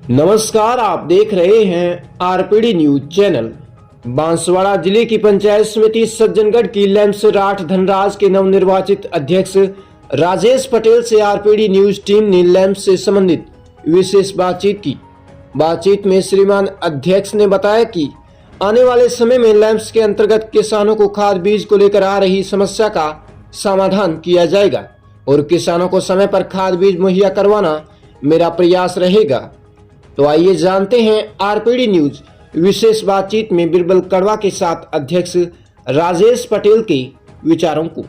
नमस्कार, आप देख रहे हैं आरपीडी न्यूज चैनल। बांसवाड़ा जिले की पंचायत समिति सज्जनगढ़ की लैम्स राठ धनराज के नवनिर्वाचित अध्यक्ष राजेश पटेल से आरपीडी न्यूज टीम ने लैम्स से संबंधित विशेष बातचीत की। बातचीत में श्रीमान अध्यक्ष ने बताया कि आने वाले समय में लैम्स के अंतर्गत किसानों को खाद बीज को लेकर आ रही समस्या का समाधान किया जाएगा और किसानों को समय पर खाद बीज मुहैया करवाना मेरा प्रयास रहेगा। तो आइए जानते हैं आरपीडी न्यूज विशेष बातचीत में बिरबल कड़वा के साथ अध्यक्ष राजेश पटेल के विचारों को।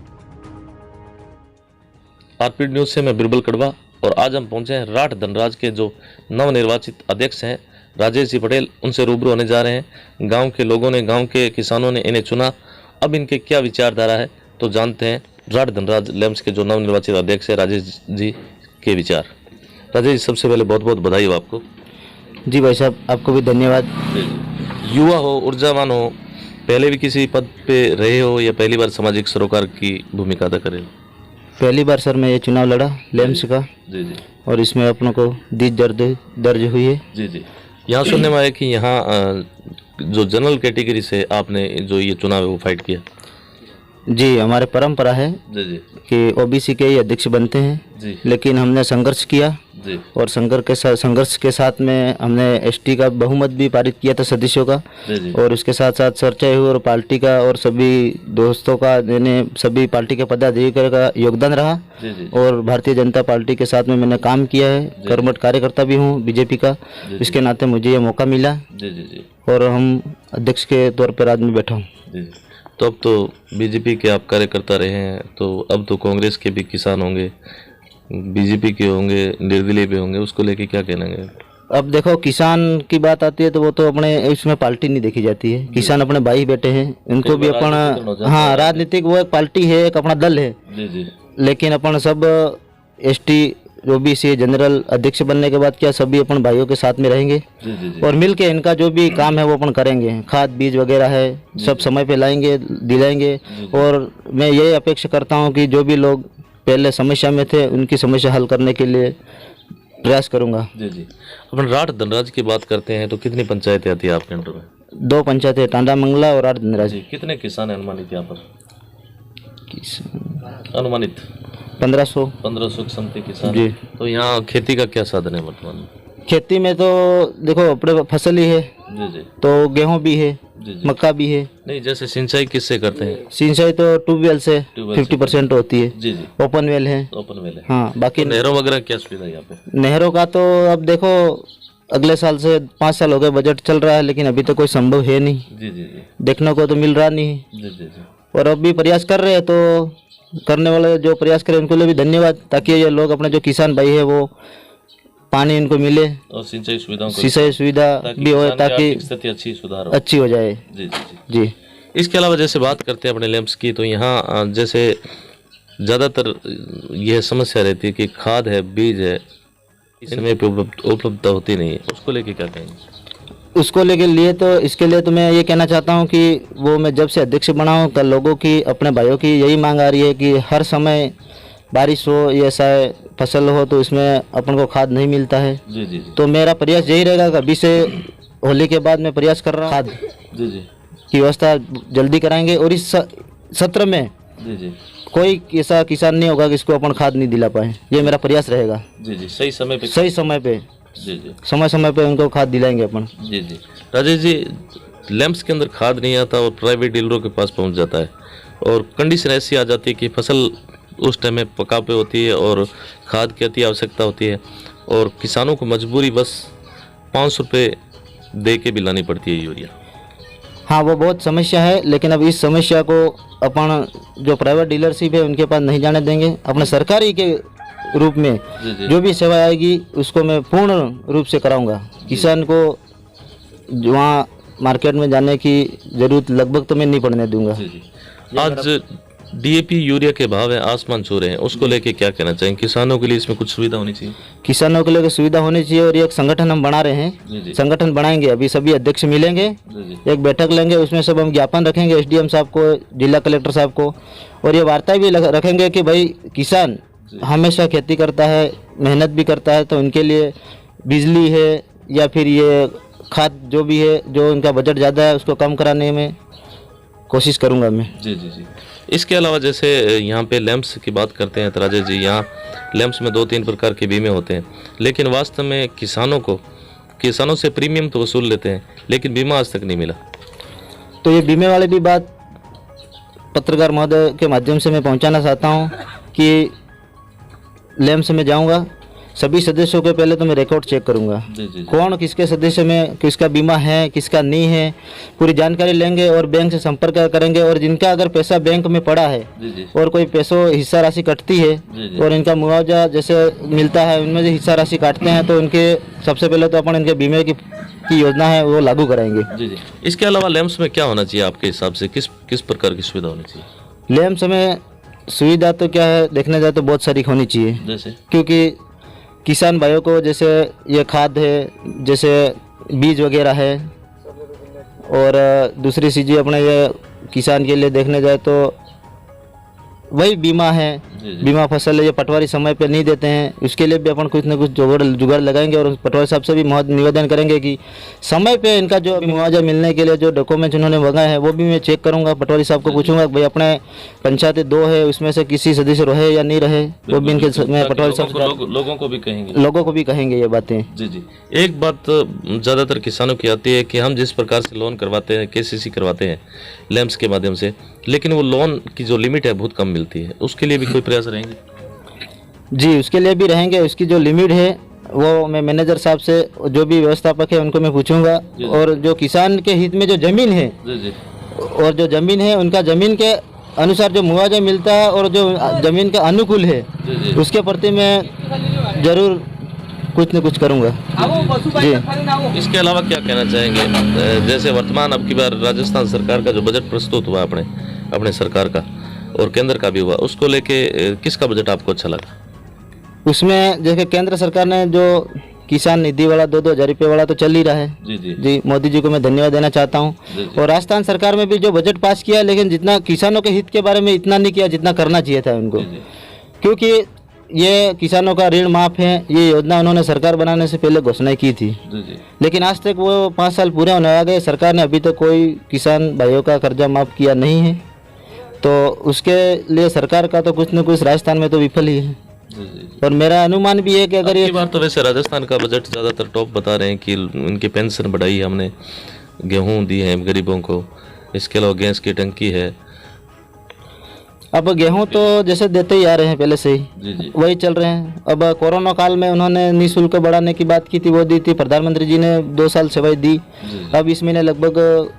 आरपीडी न्यूज से मैं बिरबल कड़वा और आज हम पहुंचे हैं राठ धनराज के जो नवनिर्वाचित अध्यक्ष हैं राजेश जी पटेल, उनसे रूबरू होने जा रहे हैं। गांव के लोगों ने, गांव के किसानों ने इन्हें चुना, अब इनके क्या विचारधारा है तो जानते हैं राठ धनराज लैम्स के जो नवनिर्वाचित अध्यक्ष है राजेश जी के विचार। राजेश जी, सबसे पहले बहुत बहुत बधाई हो आपको। जी भाई साहब, आपको भी धन्यवाद। युवा हो, ऊर्जावान हो, पहले भी किसी पद पे रहे हो या पहली बार सामाजिक सरोकार की भूमिका अदा कर रहे हो? पहली बार सर मैं ये चुनाव लड़ा लैम्स का। जी जी। और इसमें अपनों को जीत दर्ज हुई है। जी जी। यहाँ सुनने में आया कि यहाँ जो जनरल कैटेगरी से आपने जो ये चुनाव है वो फाइट किया। जी, हमारे परंपरा है जी जी कि ओबीसी के ही अध्यक्ष बनते हैं जी। लेकिन हमने संघर्ष किया जी और संघर्ष के साथ में हमने एसटी का बहुमत भी पारित किया था सदस्यों का। जी जी। और उसके साथ साथ चर्चा हुई और पार्टी का और सभी दोस्तों का, यानी सभी पार्टी के पदाधिकारियों का योगदान रहा। जी जी। और भारतीय जनता पार्टी के साथ में मैंने काम किया है, कर्मठ कार्यकर्ता भी हूँ बीजेपी का। इसके नाते मुझे ये मौका मिला। जी जी जी। और हम अध्यक्ष के तौर पर आज मैं बैठा हूँ। जी। तो अब तो बीजेपी के आप कार्यकर्ता रहे हैं, तो अब तो कांग्रेस के भी किसान होंगे, बीजेपी के होंगे, निर्दलीय भी होंगे, उसको लेके क्या कहना है? अब देखो, किसान की बात आती है तो वो तो अपने इसमें पार्टी नहीं देखी जाती है। किसान अपने भाई बेटे हैं, उनको भी अपन, हाँ, राजनीतिक वो एक पार्टी है, एक अपना दल है। जी जी। लेकिन अपन सब एसटी ओबीसी जनरल अध्यक्ष बनने के बाद क्या सभी अपन भाइयों के साथ में रहेंगे। जी जी जी। और मिलके इनका जो भी काम है वो अपन करेंगे। खाद बीज वगैरह है सब समय पे लाएंगे, दिलाएंगे। और मैं ये अपेक्षा करता हूँ कि जो भी लोग पहले समस्या में थे उनकी समस्या हल करने के लिए प्रयास करूँगा। जी जी। अपन राठ धनराज की बात करते हैं तो कितनी पंचायतें आती है आपके अंडर में? 2 पंचायतें, टांडा मंगला और राठ धनराज। कितने किसान हैं अनुमानित यहाँ पर? अनुमानित 1500 की संख्या किसान जी। तो यहाँ खेती का क्या साधन है वर्तमान में? खेती में तो देखो अपने फसल ही है। जी जी। तो गेहूँ भी है, जी जी। मक्का भी है। नहीं, जैसे सिंचाई किससे करते हैं? सिंचाई तो ट्यूबवेल से 50% होती है। जी जी। ओपन वेल है। ओपन वेल है। हाँ, बाकी तो नहरों वगैरह क्या सुविधा है यहाँ पे? नहरों का तो अब देखो, अगले साल से 5 साल हो गए बजट चल रहा है लेकिन अभी तो कोई संभव है नहीं। जी जी जी। देखने को तो मिल रहा नहीं है। जी जी जी। और अब भी प्रयास कर रहे हैं, तो करने वाले जो प्रयास करें उनको लिए भी धन्यवाद, ताकि ये लोग अपने जो किसान भाई है वो पानी इनको मिले और सिंचाई सुविधा भी हो, ताकि स्थिति अच्छी हो जाए। जी जी जी। जी। इसके अलावा जैसे बात करते हैं अपने लैम्प्स की, तो यहाँ जैसे ज़्यादातर यह समस्या रहती है कि खाद है, बीज है, इस समय पे उपलब्धता होती नहीं है, उसको लेके क्या कहेंगे? उसको लेके लिए तो इसके लिए तो मैं ये कहना चाहता हूँ कि वो मैं जब से अध्यक्ष बना हूँ कल लोगों की, अपने भाइयों की यही मांग आ रही है कि हर समय बारिश हो या ऐसा फसल हो तो इसमें अपन को खाद नहीं मिलता है। जी जी जी। तो मेरा प्रयास यही रहेगा कि अभी से होली के बाद मैं प्रयास कर रहा हूँ खाद जी जी की व्यवस्था जल्दी कराएंगे। और इस सत्र में जी जी कोई ऐसा किसान नहीं होगा कि इसको अपन खाद नहीं दिला पाए। ये मेरा प्रयास रहेगा। जी जी। सही समय पे जी जी, समय पे उनको खाद दिलाएंगे अपन। जी जी। राजेश जी, लैम्प्स के अंदर खाद नहीं आता और प्राइवेट डीलरों के पास पहुंच जाता है और कंडीशन ऐसी आ जाती है कि फसल उस टाइम में पका पे होती है और खाद की अति आवश्यकता होती है और किसानों को मजबूरी बस 500 रुपये दे के भी लानी पड़ती है यूरिया। हाँ, वो बहुत समस्या है, लेकिन अब इस समस्या को अपन जो प्राइवेट डीलरशिप है उनके पास नहीं जाने देंगे। अपने सरकारी के रूप में जी जी। जो भी सेवा आएगी उसको मैं पूर्ण रूप से कराऊंगा। किसान को वहाँ मार्केट में जाने की जरूरत लगभग तो मैं नहीं पड़ने दूंगा। जी जी। आज डीएपी यूरिया के भाव है आसमान छू रहे हैं, उसको लेके क्या कहना चाहिए? किसानों के लिए इसमें कुछ सुविधा होनी चाहिए। किसानों के लिए सुविधा होनी चाहिए और ये एक संगठन हम बना रहे हैं। संगठन बनाएंगे, अभी सभी अध्यक्ष मिलेंगे, एक बैठक लेंगे, उसमें सब हम ज्ञापन रखेंगे एसडीएम साहब को, जिला कलेक्टर साहब को, और ये वार्ता भी रखेंगे कि भाई किसान हमेशा खेती करता है, मेहनत भी करता है, तो उनके लिए बिजली है या फिर ये खाद जो भी है, जो इनका बजट ज़्यादा है उसको कम कराने में कोशिश करूँगा मैं। जी जी जी। इसके अलावा जैसे यहाँ पे लैंप्स की बात करते हैं तो राजेश जी, यहाँ लैंप्स में 2-3 प्रकार के बीमे होते हैं, लेकिन वास्तव में किसानों से प्रीमियम तो वसूल लेते हैं, लेकिन बीमा आज तक नहीं मिला। तो ये बीमे वाले भी बात पत्रकार महोदय के माध्यम से मैं पहुंचाना चाहता हूं कि लैंप्स में जाऊंगा, सभी सदस्यों के पहले तो मैं रिकॉर्ड चेक करूंगा, जी जी कौन किसके सदस्य में किसका बीमा है किसका नहीं है, पूरी जानकारी लेंगे और बैंक से संपर्क करेंगे। और जिनका अगर पैसा बैंक में पड़ा है जी जी और कोई पैसों हिस्सा राशि कटती है जी जी। और इनका मुआवजा जैसे मिलता है उनमें से हिस्सा राशि काटते हैं, तो उनके सबसे पहले तो अपन इनके बीमे की योजना है वो लागू कराएंगे। जी जी। इसके अलावा लैंप्स में क्या होना चाहिए आपके हिसाब से, किस प्रकार की सुविधा होनी चाहिए? लैंप्स में सुविधा तो क्या है, देखने जाए तो बहुत सारी होनी चाहिए, जैसे क्योंकि किसान भाइयों को जैसे ये खाद है, जैसे बीज वगैरह है, और दूसरी चीज़ें अपने ये किसान के लिए देखने जाए तो वही बीमा है, जी जी। बीमा फसल है, ये पटवारी समय पे नहीं देते हैं, उसके लिए भी अपन कुछ ना कुछ जुगाड़ लगाएंगे। और पटवारी साहब से भी निवेदन करेंगे कि समय पे इनका जो मुआवजा मिलने के लिए जो डॉक्यूमेंट्स उन्होंने मंगाए हैं वो भी मैं चेक करूंगा। पटवारी साहब को पूछूंगा कि भाई अपने पंचायतें 2 है उसमें से किसी सदस्य रहे या नहीं रहे, वो भी इनके मैं पटवारी साहब लोगों को भी कहेंगे ये बातें। जी जी। एक बात ज़्यादातर किसानों की आती है कि हम जिस प्रकार से लोन करवाते हैं, केसीसी करवाते हैं लैंप्स के माध्यम से, लेकिन वो लोन की जो लिमिट है बहुत कम मिलती है, उसके लिए भी कोई प्रयास रहेंगे? जी, उसके लिए भी रहेंगे। उसकी जो लिमिट है वो मैं मैनेजर साहब से, जो भी व्यवस्थापक है उनको मैं पूछूंगा। और जो किसान के हित में जो ज़मीन है जी जी और जो ज़मीन है उनका ज़मीन के अनुसार जो मुआवजा मिलता है और जो ज़मीन का अनुकूल है जी जी। उसके प्रति मैं ज़रूर कुछ न कुछ करूँगा जी। इसके अलावा क्या कहना चाहेंगे? जैसे वर्तमान अब की बार राजस्थान सरकार का जो बजट प्रस्तुत हुआ अपने सरकार का और केंद्र का भी हुआ, उसको लेके किसका बजट आपको अच्छा लगा? उसमें जैसे केंद्र सरकार ने जो किसान निधि वाला 2-2 हज़ार रुपये वाला तो चल ही रहा है जी जी जी, मोदी जी को मैं धन्यवाद देना चाहता हूँ। जी जी। और राजस्थान सरकार में भी जो बजट पास किया, लेकिन जितना किसानों के हित के बारे में इतना नहीं किया जितना करना चाहिए था उनको, जी जी क्योंकि ये किसानों का ऋण माफ़ है, ये योजना उन्होंने सरकार बनाने से पहले घोषणा की थी, जी जी। लेकिन आज तक वो 5 साल पूरे होने आ गए, सरकार ने अभी तक कोई किसान भाइयों का कर्जा माफ़ किया नहीं है। तो उसके लिए सरकार का तो कुछ न कुछ राजस्थान में तो विफल ही है। जी जी। और मेरा अनुमान भी है कि अगर ये ये बार तो वैसे राजस्थान का बजट ज़्यादातर टॉप बता रहे हैं कि उनकी पेंशन बढ़ाई है हमने, गेहूं दी है गरीबों को, इसके अलावा गैस की टंकी है। अब गेहूं तो जैसे देते ही आ रहे हैं पहले से ही, जी जी वही चल रहे हैं। अब कोरोना काल में उन्होंने निःशुल्क बढ़ाने की बात की थी, वो दी थी, प्रधानमंत्री जी ने 2 साल सेवाई दी। जी। अब इस महीने लगभग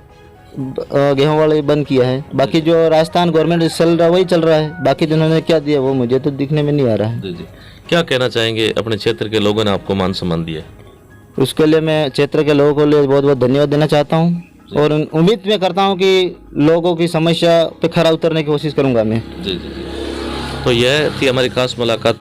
गेहूं वाले बंद किया है, बाकी जो राजस्थान गवर्नमेंट चल रहा है वही चल रहा है, बाकी जिन्होंने क्या दिया वो मुझे तो दिखने में नहीं आ रहा है। जी जी। क्या कहना चाहेंगे? अपने क्षेत्र के लोगों ने आपको मान सम्मान दिया, उसके लिए मैं क्षेत्र के लोगों को लिए बहुत बहुत धन्यवाद देना चाहता हूँ और उम्मीद मैं करता हूँ कि लोगों की समस्या पे खरा उतरने की कोशिश करूँगा मैं। जी जी जी। तो यह थी हमारी खास मुलाकात